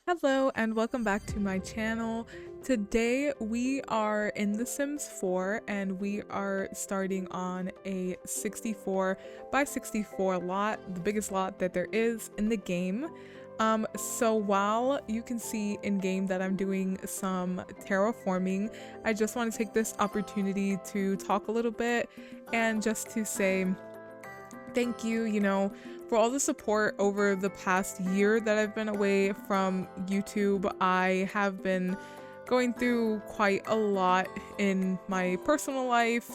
Hello and welcome back to my channel. Today we are in The Sims 4 and we are starting on a 64 by 64 lot, the biggest lot that there is in the game. So while you can see in game that I'm doing some terraforming, I just want to take this opportunity to talk a little bit and just to say thank you, for all the support over the past year that I've been away from YouTube. I have been going through quite a lot in my personal life,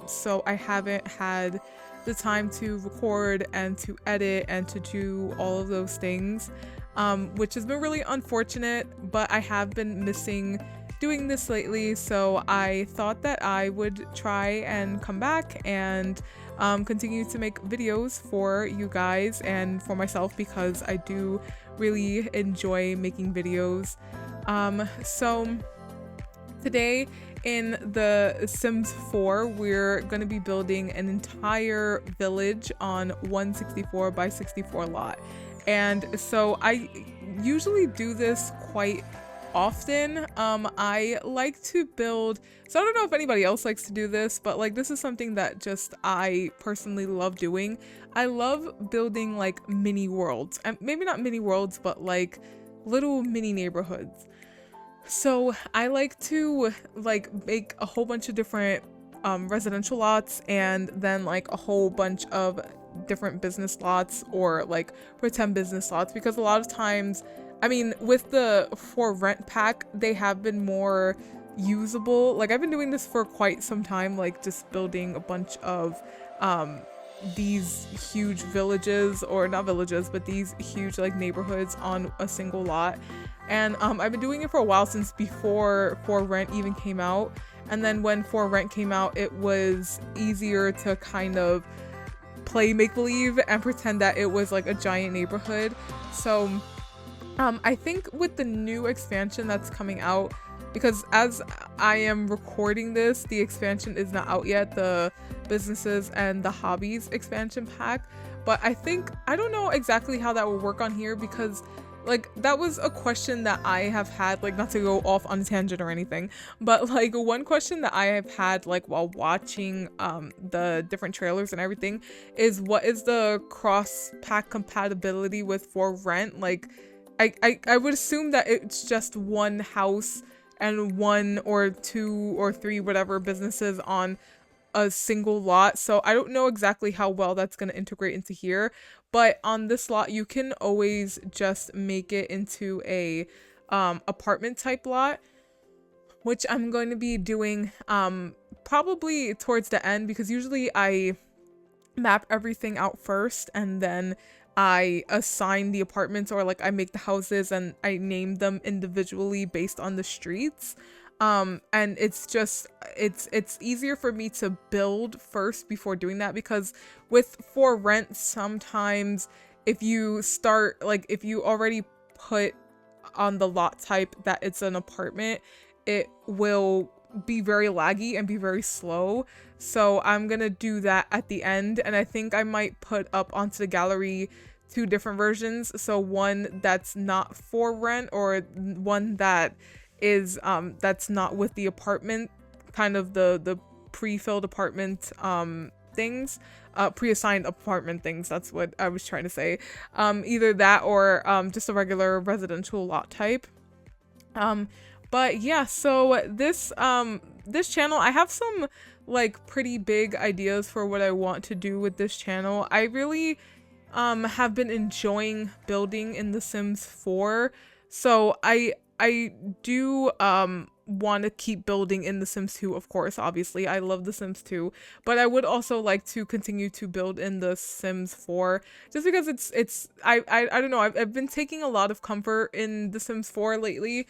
so I haven't had the time to record and to edit and to do all of those things, which has been really unfortunate, but I have been missing doing this lately, so I thought that I would try and come back and continue to make videos for you guys and for myself because I do really enjoy making videos. So today in The Sims 4, we're going to be building an entire village on 164 by 64 lot. And so I usually do this quite often. I like to build, so I don't know if anybody else likes to do this, but like this is something that just I personally love doing. I love building like mini worlds, and maybe not mini worlds, but like little mini neighborhoods. So I like to like make a whole bunch of different residential lots and then like a whole bunch of different business lots or like pretend business lots, because a lot of times, I mean, with the for rent pack, they have been more usable. Like I've been doing this for quite some time, like just building a bunch of these huge villages, or not villages, but these huge like neighborhoods on a single lot. And I've been doing it for a while, since before For Rent even came out. And then when For Rent came out, it was easier to kind of play make-believe and pretend that it was like a giant neighborhood. So I think with the new expansion that's coming out, because as I am recording this, the expansion is not out yet, the businesses and the hobbies expansion pack, but I don't know exactly how that will work on here, because like that was a question that I have had, like not to go off on a tangent or anything, but like one question that I have had like while watching the different trailers and everything is, what is the cross pack compatibility with For Rent? Like I would assume that it's just one house and one or two or three whatever businesses on a single lot. So I don't know exactly how well that's going to integrate into here, but on this lot you can always just make it into a apartment type lot, which I'm going to be doing probably towards the end, because usually I map everything out first and then I assign the apartments, or like I make the houses and I name them individually based on the streets. And it's just it's easier for me to build first before doing that, because with For Rent, sometimes if you start, like if you already put on the lot type that it's an apartment, it will be very laggy and be very slow. So I'm gonna do that at the end, and I think I might put up onto the gallery two different versions. So one that's not For Rent, or one that is that's not with the apartment, kind of the pre-filled apartment things, pre-assigned apartment things, that's what I was trying to say. Either that or just a regular residential lot type. But yeah, so this channel, I have some like pretty big ideas for what I want to do with this channel. I really have been enjoying building in The Sims 4. So I do want to keep building in The Sims 2, of course, obviously. I love The Sims 2, but I would also like to continue to build in The Sims 4, just because I don't know, I've been taking a lot of comfort in The Sims 4 lately.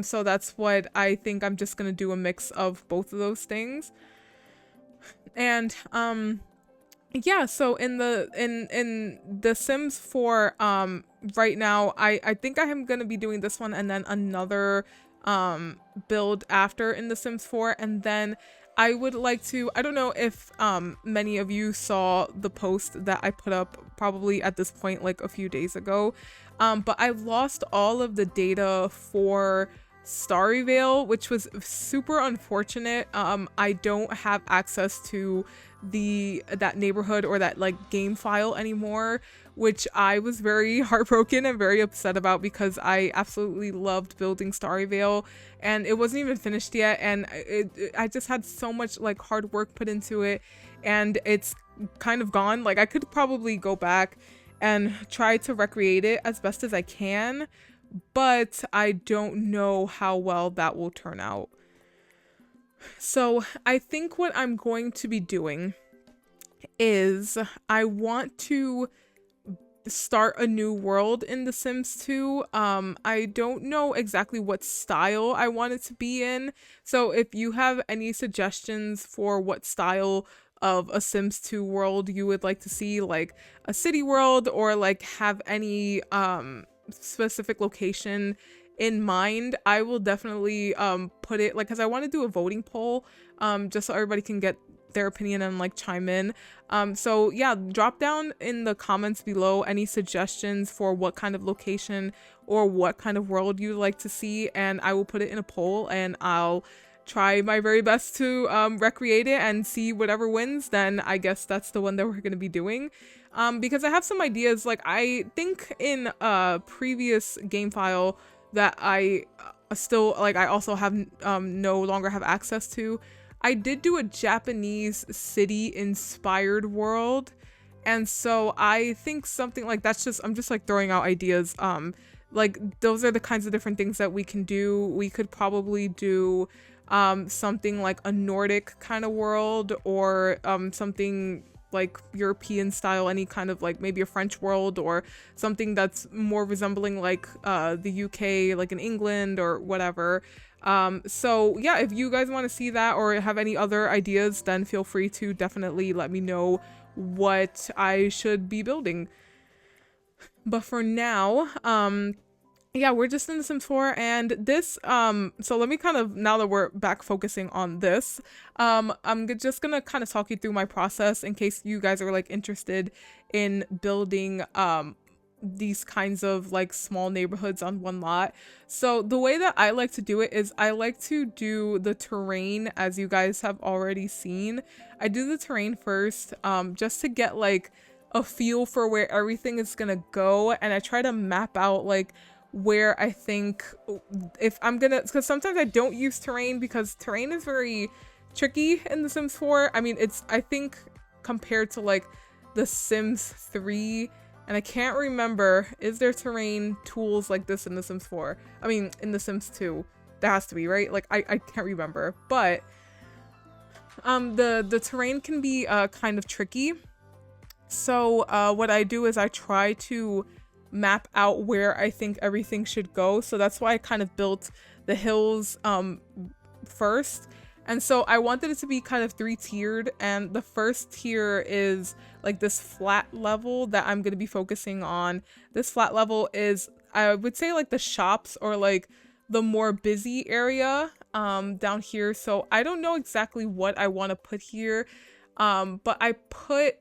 So that's what I think. I'm just gonna do a mix of both of those things. And yeah, so in the Sims 4 right now, I think I am gonna be doing this one and then another build after in the Sims 4, and then I would like to, I don't know if many of you saw the post that I put up probably at this point like a few days ago, but I lost all of the data for Starryvale, which was super unfortunate. I don't have access to that neighborhood or that like game file anymore, which I was very heartbroken and very upset about because I absolutely loved building Starryvale and it wasn't even finished yet, and I just had so much like hard work put into it and it's kind of gone. Like I could probably go back and try to recreate it as best as I can, but I don't know how well that will turn out. So I think what I'm going to be doing is I want to start a new world in The Sims 2. I don't know exactly what style I want it to be in. So if you have any suggestions for what style of a Sims 2 world you would like to see, like a city world, or like have any specific location in mind, I will definitely put it, like, because I want to do a voting poll just so everybody can get their opinion and like chime in. So yeah, drop down in the comments below any suggestions for what kind of location or what kind of world you'd like to see, and I will put it in a poll and I'll try my very best to recreate it and see whatever wins. Then I guess that's the one that we're going to be doing. Because I have some ideas. Like I think in a previous game file that I still like, I also have no longer have access to, I did do a Japanese city inspired world, and so I think something like that's just, I'm just like throwing out ideas. Like those are the kinds of different things that we can do. We could probably do something like a Nordic kind of world, or something like European style, any kind of like maybe a French world, or something that's more resembling like the UK, like in England or whatever. So yeah, if you guys want to see that or have any other ideas, then feel free to definitely let me know what I should be building. But for now, yeah, we're just in The Sims 4, and this, so let me kind of, now that we're back focusing on this, I'm just gonna kind of talk you through my process in case you guys are like interested in building, these kinds of like small neighborhoods on one lot. So the way that I like to do it is I like to do the terrain, as you guys have already seen. I do the terrain first, just to get like a feel for where everything is gonna go, and I try to map out like where I think, if I'm gonna, because sometimes I don't use terrain because terrain is very tricky in The Sims 4. I mean, it's, I think compared to like The Sims 3, and I can't remember, is there terrain tools like this in The Sims 4? I mean, in The Sims 2, there has to be, right? Like, I can't remember, but the terrain can be kind of tricky. So what I do is I try to map out where I think everything should go. So that's why I kind of built the hills first. And so I wanted it to be kind of 3-tiered, and the first tier is like this flat level that I'm going to be focusing on. This flat level is, I would say, like the shops or like the more busy area down here. So I don't know exactly what I want to put here, but I put,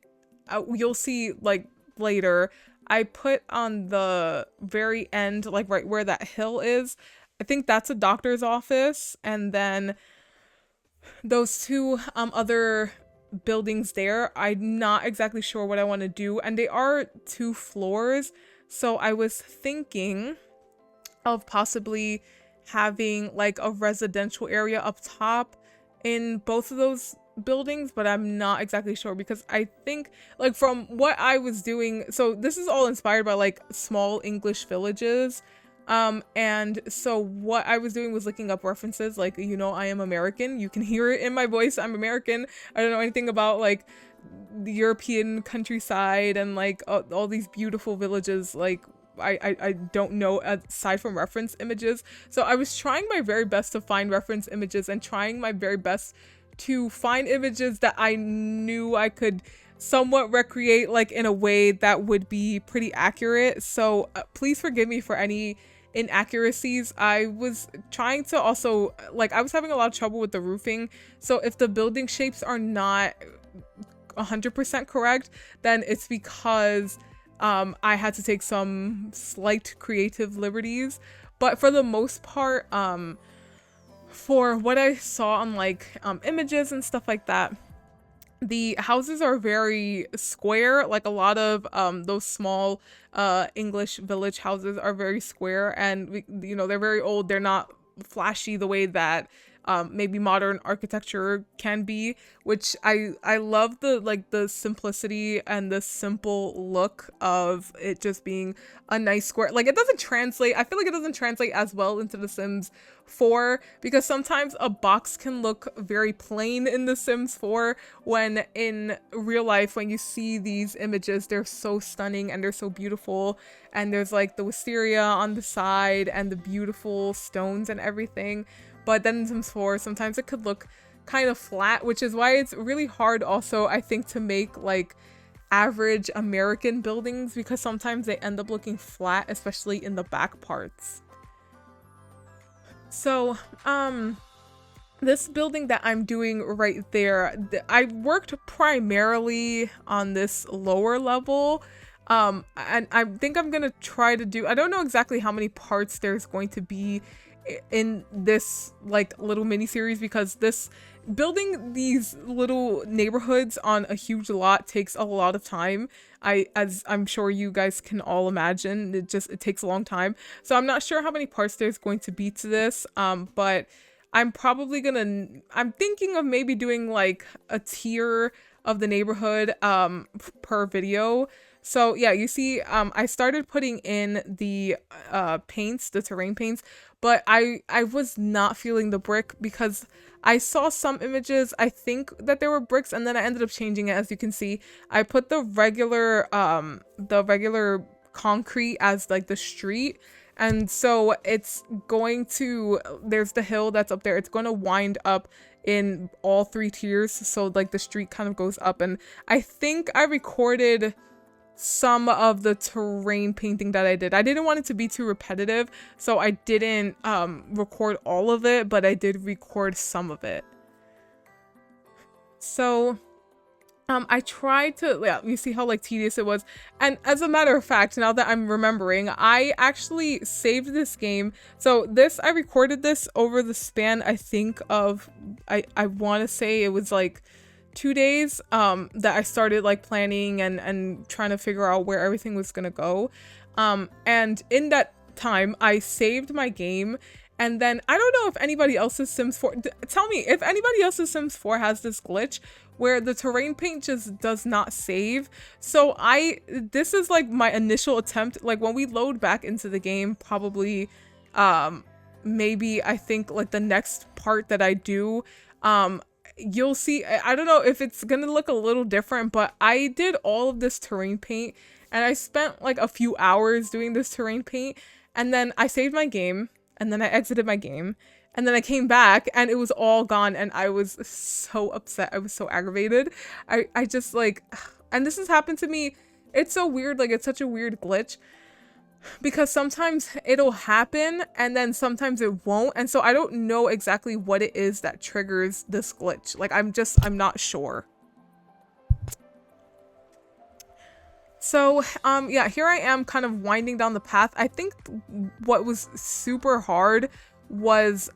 you'll see like later, I put on the very end, like right where that hill is, I think that's a doctor's office, and then those two other buildings there, I'm not exactly sure what I want to do, and they are 2 floors, so I was thinking of possibly having like a residential area up top in both of those buildings, but I'm not exactly sure because I think like from what I was doing, so this is all inspired by like small English villages. And so what I was doing was looking up references, like, you know, I am American. You can hear it in my voice. I'm American. I don't know anything about like the European countryside and like all these beautiful villages. Like I don't know aside from reference images. So I was trying my very best to find reference images and trying my very best to find images that I knew I could somewhat recreate like in a way that would be pretty accurate. So please forgive me for any inaccuracies. I was trying to also, like, I was having a lot of trouble with the roofing, so if the building shapes are not 100% correct, then it's because I had to take some slight creative liberties, but for the most part, for what I saw on like images and stuff like that, the houses are very square. Like a lot of those small English village houses are very square, and you know, they're very old. They're not flashy the way that maybe modern architecture can be, which I love the like the simplicity and the simple look of it just being a nice square. Like it doesn't translate. I feel like it doesn't translate as well into The Sims 4 because sometimes a box can look very plain in The Sims 4 when in real life, when you see these images, they're so stunning and they're so beautiful, and there's like the wisteria on the side and the beautiful stones and everything. But then in Sims 4, sometimes it could look kind of flat, which is why it's really hard also, I think, to make like average American buildings, because sometimes they end up looking flat, especially in the back parts. So, this building that I'm doing right there, I worked primarily on this lower level. And I think I'm gonna try to do, I don't know exactly how many parts there's going to be in this like little mini series, because this building these little neighborhoods on a huge lot takes a lot of time. As I'm sure you guys can all imagine, it takes a long time. So I'm not sure how many parts there's going to be to this, but I'm thinking of maybe doing like a tier of the neighborhood per video. So yeah, you see, I started putting in the paints, the terrain paints, but I was not feeling the brick because I saw some images, I think that there were bricks, and then I ended up changing it. As you can see, I put the regular concrete as like the street. And so it's going to, there's the hill that's up there. It's going to wind up in all 3 tiers. So like the street kind of goes up, and I think I recorded some of the terrain painting that I did. I didn't want it to be too repetitive, so I didn't record all of it, but I did record some of it. So I tried to, yeah, you see how like tedious it was. And as a matter of fact, now that I'm remembering, I actually saved this game. So this, I recorded this over the span, I think of, I want to say it was like 2 days that I started like planning and trying to figure out where everything was gonna go. And in that time, I saved my game. And then I don't know if anybody else's Sims 4, tell me if anybody else's Sims 4 has this glitch where the terrain paint just does not save. So this is like my initial attempt, like when we load back into the game, probably maybe I think like the next part that I do, you'll see, I don't know if it's gonna look a little different, but I did all of this terrain paint and I spent like a few hours doing this terrain paint, and then I saved my game. And then I exited my game, and then I came back and it was all gone, and I was so upset. I was so aggravated. I just like, and this has happened to me. It's so weird. Like, it's such a weird glitch because sometimes it'll happen and then sometimes it won't. And so I don't know exactly what it is that triggers this glitch. Like, I'm not sure. So, yeah, here I am kind of winding down the path. I think what was super hard was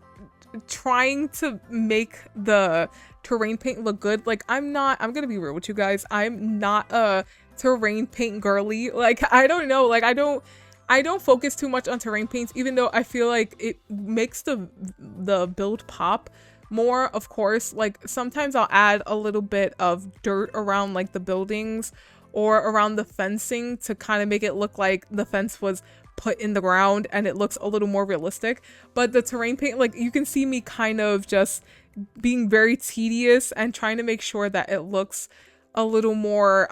trying to make the terrain paint look good. Like, I'm gonna be real with you guys. I'm not a terrain paint girly. Like, I don't know. Like, I don't focus too much on terrain paints, even though I feel like it makes the build pop more, of course. Like, sometimes I'll add a little bit of dirt around, like, the buildings or around the fencing to kind of make it look like the fence was put in the ground and it looks a little more realistic. But the terrain paint, like, you can see me kind of just being very tedious and trying to make sure that it looks a little more,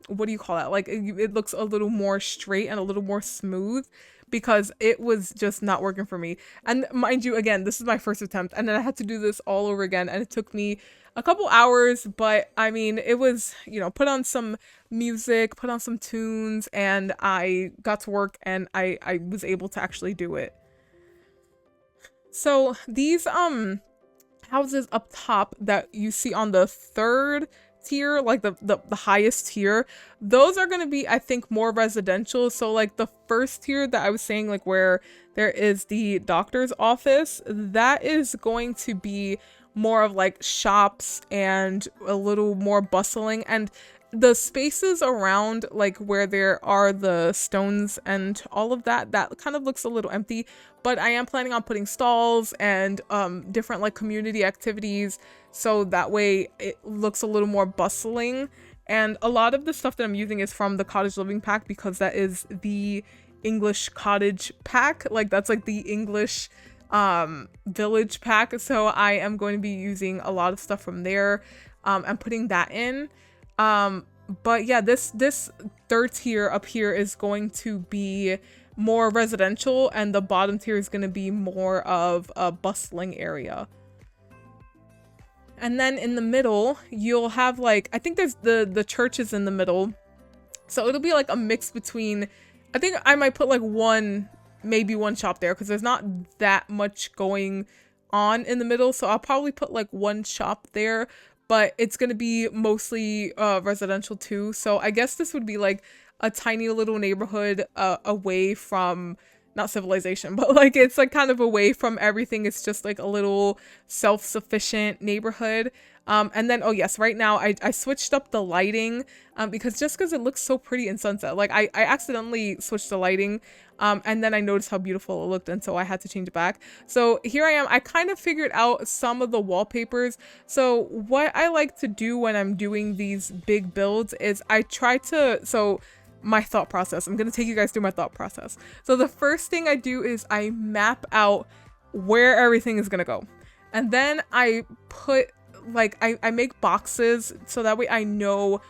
what do you call that? Like, it looks a little more straight and a little more smooth, because it was just not working for me. And mind you, again, this is my first attempt, and then I had to do this all over again, and it took me a couple hours, but I mean, it was, you know, put on some music, put on some tunes, and I got to work, and I was able to actually do it. So these houses up top that you see on the 3rd tier, like the highest tier, those are going to be, I think, more residential. So like the first tier that I was saying, like where there is the doctor's office, that is going to be more of like shops and a little more bustling, and the spaces around like where there are the stones and all of that, that kind of looks a little empty. But I am planning on putting stalls and different like community activities, so that way it looks a little more bustling. And a lot of the stuff that I'm using is from the cottage living pack, because that is the English cottage pack, like that's like the English village pack. So I am going to be using a lot of stuff from there and putting that in. But yeah, this third tier up here is going to be more residential, and the bottom tier is going to be more of a bustling area. And then in the middle, you'll have like, I think there's the churches in the middle. So it'll be like a mix between, I think I might put like maybe one shop there, because there's not that much going on in the middle. So I'll probably put like one shop there, but it's going to be mostly residential too. So I guess this would be like a tiny little neighborhood away from, not civilization, but like it's like kind of away from everything. It's just like a little self-sufficient neighborhood. And then, oh yes, right now I switched up the lighting because it looks so pretty in sunset. Like I accidentally switched the lighting and then I noticed how beautiful it looked, and so I had to change it back. So here I am. I kind of figured out some of the wallpapers. So what I like to do when I'm doing these big builds is I try to, my thought process. I'm going to take you guys through my thought process. So the first thing I do is I map out where everything is going to go. And then I put like, I make boxes so that way I know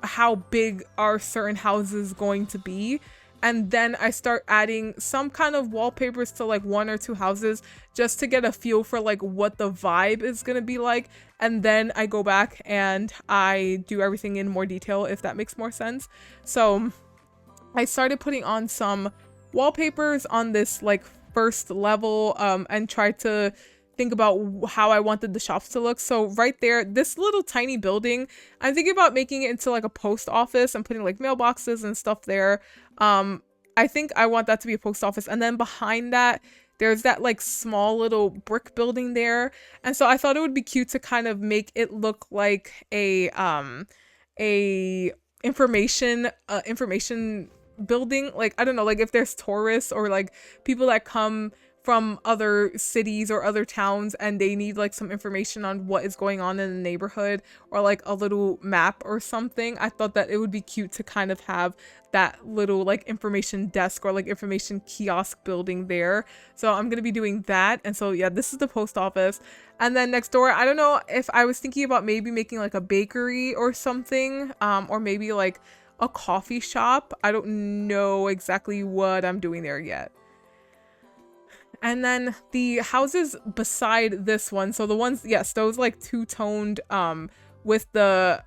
how big are certain houses going to be. And then I start adding some kind of wallpapers to like 1 or 2 houses just to get a feel for like what the vibe is going to be like. And then I go back and I do everything in more detail, if that makes more sense. So I started putting on some wallpapers on this like first level and tried to think about how I wanted the shops to look. So right there, this little tiny building, I'm thinking about making it into like a post office and putting like mailboxes and stuff there. I think I want that to be a post office. And then behind that, there's that like small little brick building there. And so I thought it would be cute to kind of make it look like a information building. Like, I don't know, like if there's tourists or like people that come from other cities or other towns and they need like some information on what is going on in the neighborhood, or like a little map or something, I thought that it would be cute to kind of have that little like information desk or like information kiosk building there. So I'm gonna be doing that. And so yeah, this is the post office. And then next door, I don't know if I was thinking about maybe making like a bakery or something, or maybe like a coffee shop. I don't know exactly what I'm doing there yet. And then the houses beside this one, so the ones, yes, those like two-toned with the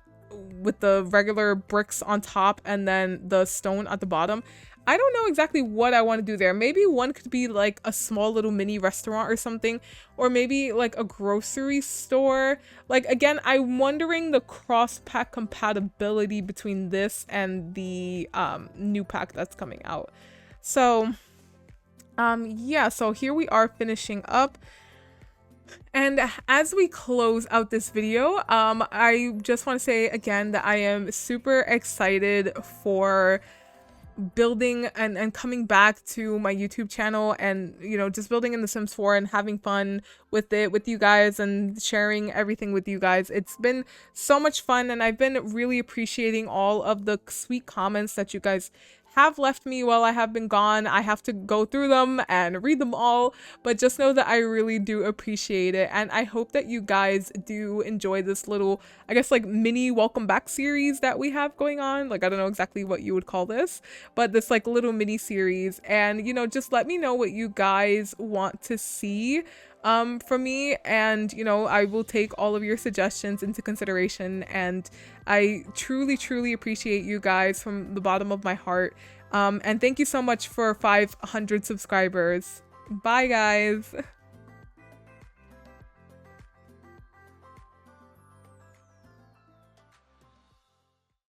regular bricks on top and then the stone at the bottom. I don't know exactly what I want to do there. Maybe one could be like a small little mini restaurant or something, or maybe like a grocery store. Like, again, I'm wondering the cross-pack compatibility between this and the new pack that's coming out. So yeah, so here we are finishing up. And as we close out this video, I just want to say again that I am super excited for building and coming back to my YouTube channel, and you know, just building in The Sims 4 and having fun with it with you guys and sharing everything with you guys. It's been so much fun, and I've been really appreciating all of the sweet comments that you guys have left me while I have been gone. I have to go through them and read them all, but just know that I really do appreciate it, and I hope that you guys do enjoy this little, I guess, like mini welcome back series that we have going on. Like, I don't know exactly what you would call this, but this like little mini series. And you know, just let me know what you guys want to see from me, and you know, I will take all of your suggestions into consideration, and I truly appreciate you guys from the bottom of my heart. And thank you so much for 500 subscribers. Bye guys.